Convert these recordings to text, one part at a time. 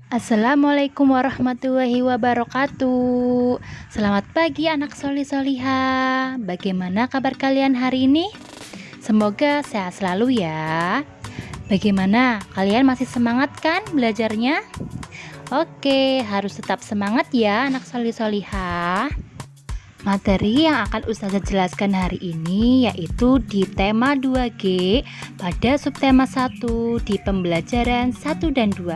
Assalamualaikum warahmatullahi wabarakatuh. Selamat pagi anak solih-soliha. Bagaimana kabar kalian hari ini? Semoga sehat selalu ya. Bagaimana? Kalian masih semangat kan belajarnya? Oke, harus tetap semangat ya anak solih-soliha. Materi yang akan Ustazah jelaskan hari ini yaitu di tema 2G pada subtema 1 di pembelajaran 1 dan 2.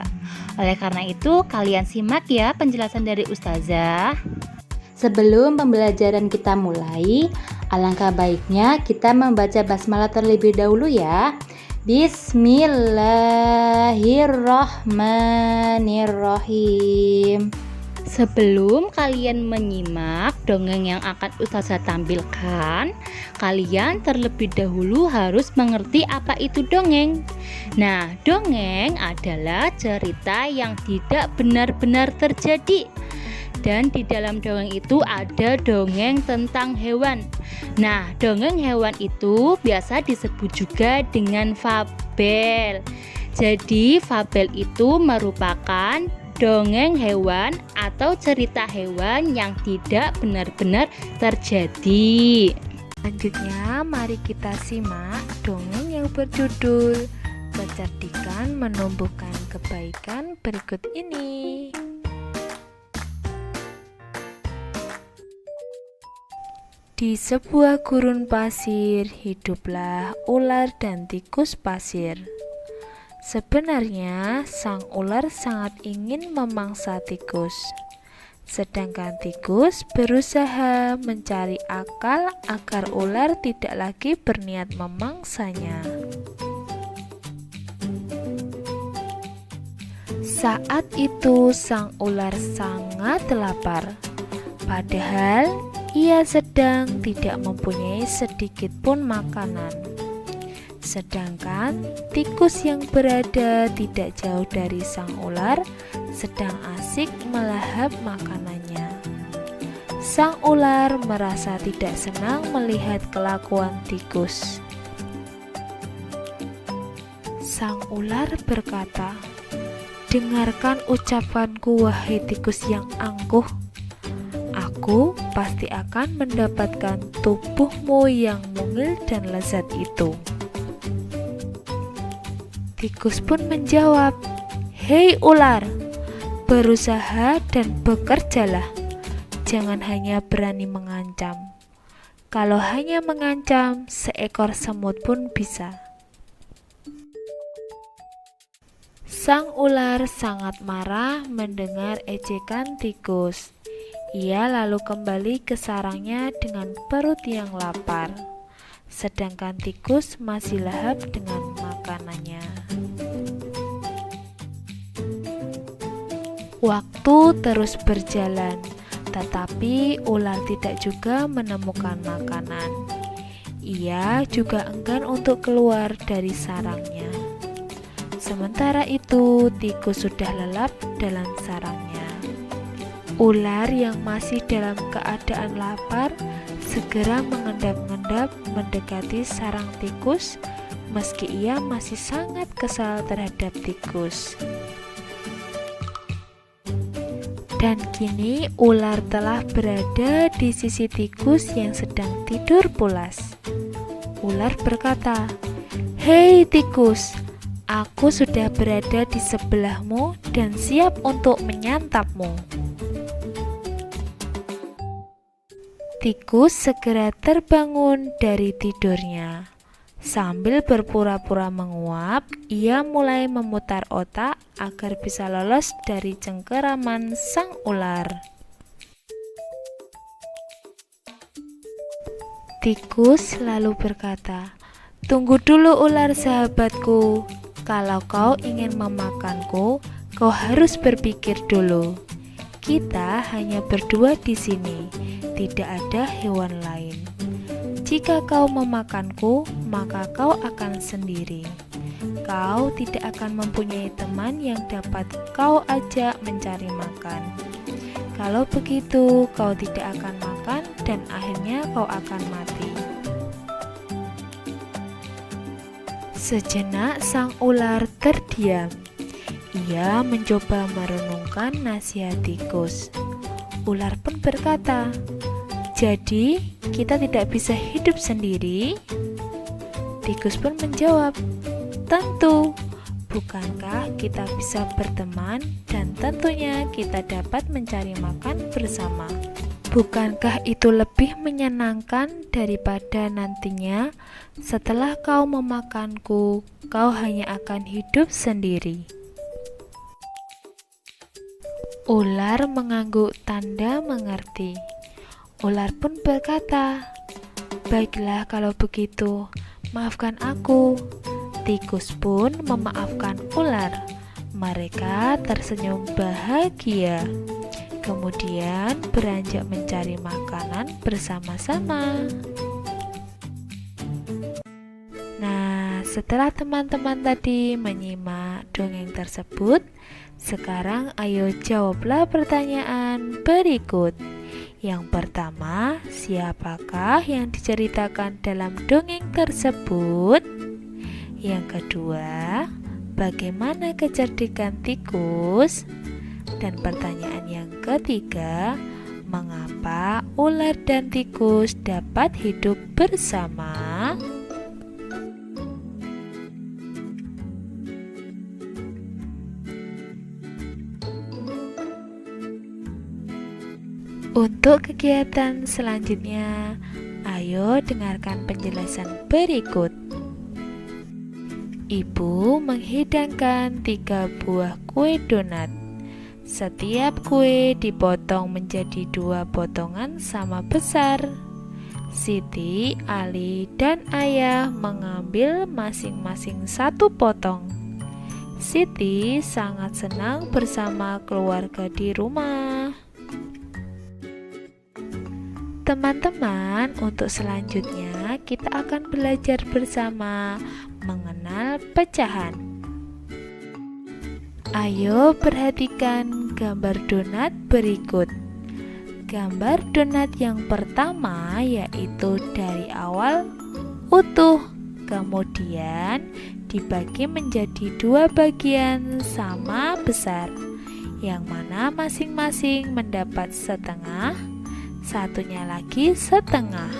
Oleh karena itu, kalian simak ya penjelasan dari Ustazah. Sebelum pembelajaran kita mulai, alangkah baiknya kita membaca basmalah terlebih dahulu ya. Bismillahirrahmanirrahim. Sebelum kalian menyimak dongeng yang akan Ustazah tampilkan, kalian terlebih dahulu harus mengerti apa itu dongeng. Nah, dongeng adalah cerita yang tidak benar-benar terjadi. Dan di dalam dongeng itu ada dongeng tentang hewan. Nah, dongeng hewan itu biasa disebut juga dengan fabel. Jadi, fabel itu merupakan dongeng hewan atau cerita hewan yang tidak benar-benar terjadi. Selanjutnya, mari kita simak dongeng yang berjudul Kecerdikan Menumbuhkan Kebaikan berikut ini. Di sebuah gurun pasir, hiduplah ular dan tikus pasir. Sebenarnya, sang ular sangat ingin memangsa tikus. Sedangkan tikus berusaha mencari akal agar ular tidak lagi berniat memangsanya. Saat itu, sang ular sangat lapar. Padahal, ia sedang tidak mempunyai sedikit pun makanan. Sedangkan tikus yang berada tidak jauh dari sang ular sedang asik melahap makanannya. Sang ular merasa tidak senang melihat kelakuan tikus. Sang ular berkata, "Dengarkan ucapanku, wahai tikus yang angkuh. Aku pasti akan mendapatkan tubuhmu yang mungil dan lezat itu." Tikus pun menjawab, "Hei ular, berusaha dan bekerjalah. Jangan hanya berani mengancam. Kalau hanya mengancam, seekor semut pun bisa." Sang ular sangat marah mendengar ejekan tikus. Ia lalu kembali ke sarangnya dengan perut yang lapar. Sedangkan tikus masih lahap dengan makanannya. Waktu terus berjalan, tetapi ular tidak juga menemukan makanan. Ia juga enggan untuk keluar dari sarangnya. Sementara itu, tikus sudah lelap dalam sarangnya. Ular yang masih dalam keadaan lapar segera mengendap-endap mendekati sarang tikus, meski ia masih sangat kesal terhadap tikus. Dan kini ular telah berada di sisi tikus yang sedang tidur pulas. Ular berkata, "Hei tikus, aku sudah berada di sebelahmu dan siap untuk menyantapmu." Tikus segera terbangun dari tidurnya. Sambil berpura-pura menguap, ia mulai memutar otak agar bisa lolos dari cengkeraman sang ular. Tikus lalu berkata, "Tunggu dulu ular sahabatku. Kalau kau ingin memakanku, kau harus berpikir dulu. Kita hanya berdua di sini, tidak ada hewan lain. Jika kau memakanku, maka kau akan sendiri. Kau tidak akan mempunyai teman yang dapat kau ajak mencari makan. Kalau begitu, kau tidak akan makan dan akhirnya kau akan mati." Sejenak sang ular terdiam. Ia mencoba merenungkan nasihat tikus. Ular pun berkata, "Jadi, kita tidak bisa hidup sendiri?" Tikus pun menjawab, "Tentu. Bukankah kita bisa berteman dan tentunya kita dapat mencari makan bersama? Bukankah itu lebih menyenangkan daripada nantinya setelah kau memakanku, kau hanya akan hidup sendiri?" Ular mengangguk tanda mengerti. Ular pun berkata, "Baiklah kalau begitu, maafkan aku." Tikus pun memaafkan ular. Mereka tersenyum bahagia. Kemudian beranjak mencari makanan bersama-sama. Nah, setelah teman-teman tadi menyimak dongeng tersebut, sekarang ayo jawablah pertanyaan berikut. Yang pertama, siapakah yang diceritakan dalam dongeng tersebut? Yang kedua, bagaimana kecerdikan tikus? Dan pertanyaan yang ketiga, mengapa ular dan tikus dapat hidup bersama? Untuk kegiatan selanjutnya, ayo dengarkan penjelasan berikut. Ibu menghidangkan 3 buah kue donat. Setiap kue dipotong menjadi 2 potongan sama besar. Siti, Ali, dan Ayah mengambil masing-masing 1 potong. Siti sangat senang bersama keluarga di rumah. Teman-teman, untuk selanjutnya kita akan belajar bersama mengenal pecahan. Ayo perhatikan gambar donat berikut. Gambar donat yang pertama yaitu dari awal utuh, kemudian dibagi menjadi 2 bagian sama besar, yang mana masing-masing mendapat setengah, satunya lagi setengah.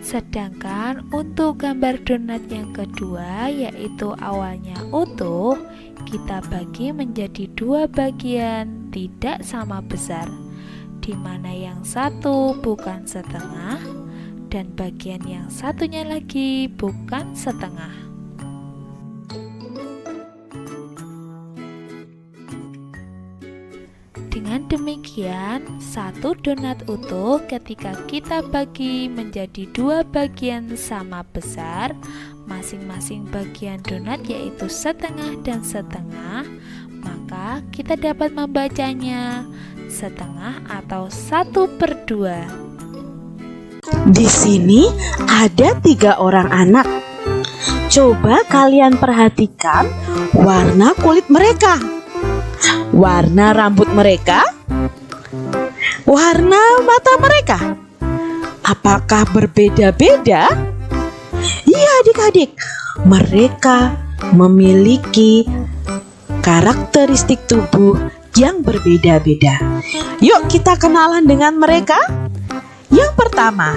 Sedangkan untuk gambar donat yang kedua yaitu awalnya utuh, kita bagi menjadi 2 bagian tidak sama besar, di mana yang satu bukan setengah dan bagian yang satunya lagi bukan setengah. Dengan demikian, 1 donat utuh ketika kita bagi menjadi 2 bagian sama besar, masing-masing bagian donat yaitu setengah dan setengah, maka kita dapat membacanya setengah atau 1/2. Di sini ada 3 orang anak. Coba kalian perhatikan warna kulit mereka, warna rambut mereka, warna mata mereka. Apakah berbeda-beda? Iya adik-adik, mereka memiliki karakteristik tubuh yang berbeda-beda. Yuk kita kenalan dengan mereka. Yang pertama,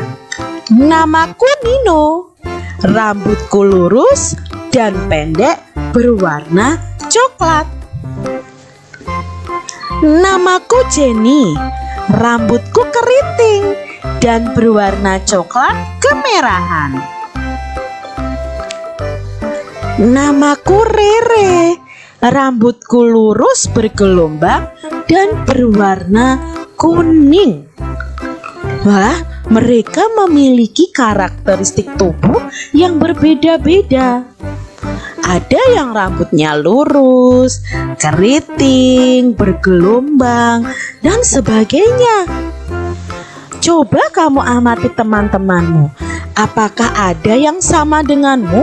namaku Nino. Rambutku lurus dan pendek berwarna coklat. Namaku Jenny. Rambutku keriting dan berwarna coklat kemerahan. Namaku Rere. Rambutku lurus bergelombang dan berwarna kuning. Wah, mereka memiliki karakteristik tubuh yang berbeda-beda. Ada yang rambutnya lurus, keriting, bergelombang, dan sebagainya. Coba kamu amati teman-temanmu. Apakah ada yang sama denganmu?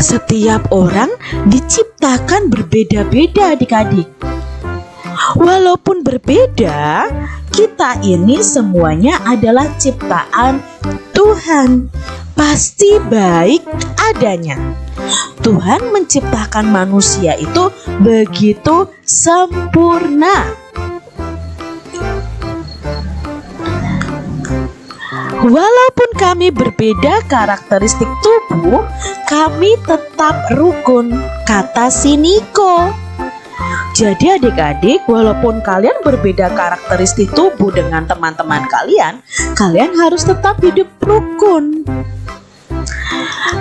Setiap orang diciptakan berbeda-beda adik-adik. Walaupun berbeda, kita ini semuanya adalah ciptaan Tuhan. Pasti baik adanya. Tuhan menciptakan manusia itu begitu sempurna. Walaupun kami berbeda karakteristik tubuh, kami tetap rukun, kata si Niko. Jadi adik-adik, walaupun kalian berbeda karakteristik tubuh dengan teman-teman kalian, kalian harus tetap hidup rukun.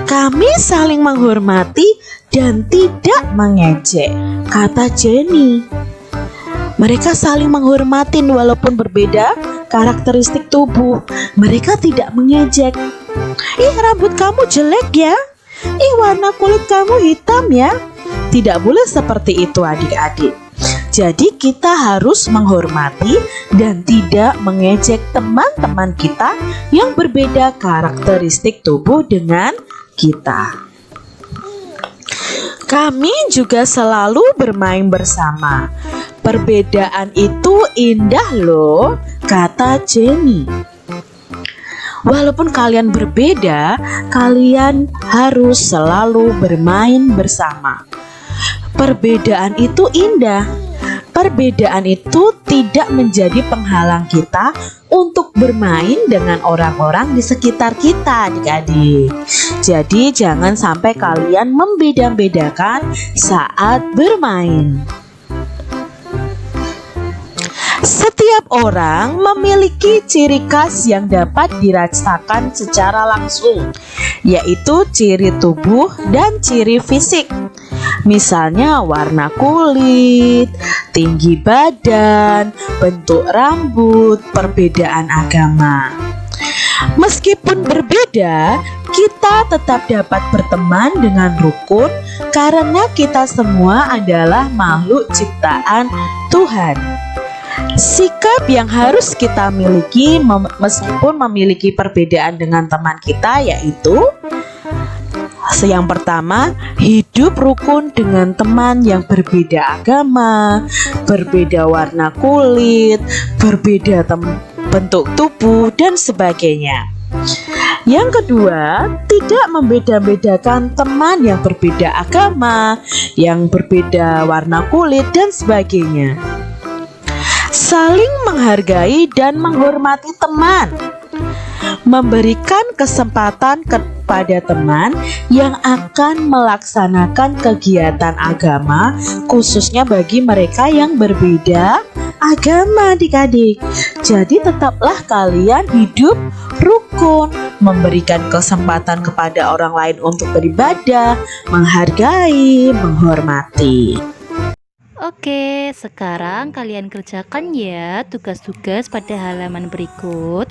Kami saling menghormati dan tidak mengejek, kata Jenny. Mereka saling menghormatin walaupun berbeda karakteristik tubuh. Mereka tidak mengejek. Ih, rambut kamu jelek ya. Ih, warna kulit kamu hitam ya. Tidak boleh seperti itu adik-adik. Jadi kita harus menghormati dan tidak mengejek teman-teman kita yang berbeda karakteristik tubuh dengan kita. Kami juga selalu bermain bersama. Perbedaan itu indah loh, kata Jenny. Walaupun kalian berbeda, kalian harus selalu bermain bersama. Perbedaan itu indah. Perbedaan itu tidak menjadi penghalang kita untuk bermain dengan orang-orang di sekitar kita, adik-adik. Jadi jangan sampai kalian membeda-bedakan saat bermain. Setiap orang memiliki ciri khas yang dapat dirasakan secara langsung, yaitu ciri tubuh dan ciri fisik. Misalnya warna kulit, tinggi badan, bentuk rambut, perbedaan agama. Meskipun berbeda, kita tetap dapat berteman dengan rukun karena kita semua adalah makhluk ciptaan Tuhan. Sikap yang harus kita miliki meskipun memiliki perbedaan dengan teman kita yaitu yang pertama, hidup rukun dengan teman yang berbeda agama, berbeda warna kulit, berbeda bentuk tubuh dan sebagainya. Yang kedua, tidak membeda-bedakan teman yang berbeda agama, yang berbeda warna kulit dan sebagainya. Saling menghargai dan menghormati teman. Memberikan kesempatan kepada teman yang akan melaksanakan kegiatan agama, khususnya bagi mereka yang berbeda agama, adik-adik. Jadi tetaplah kalian hidup rukun, memberikan kesempatan kepada orang lain untuk beribadah, menghargai, menghormati. Oke, sekarang kalian kerjakan ya tugas-tugas pada halaman berikut.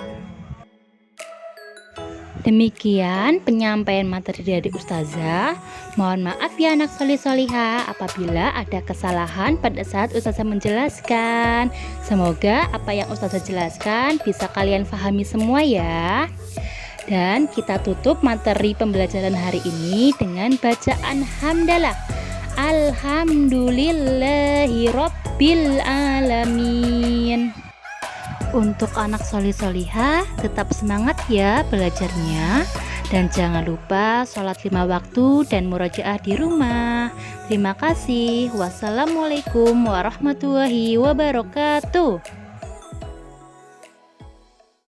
Demikian penyampaian materi dari Ustazah. Mohon maaf ya anak solih-solihah apabila ada kesalahan pada saat Ustazah menjelaskan. Semoga apa yang Ustazah jelaskan bisa kalian pahami semua ya. Dan kita tutup materi pembelajaran hari ini dengan bacaan hamdalah. Alhamdulillahirabbil alamin. Untuk anak solih-solihah, tetap semangat ya belajarnya. Dan jangan lupa sholat 5 waktu dan murojaah di rumah. Terima kasih. Wassalamualaikum warahmatullahi wabarakatuh.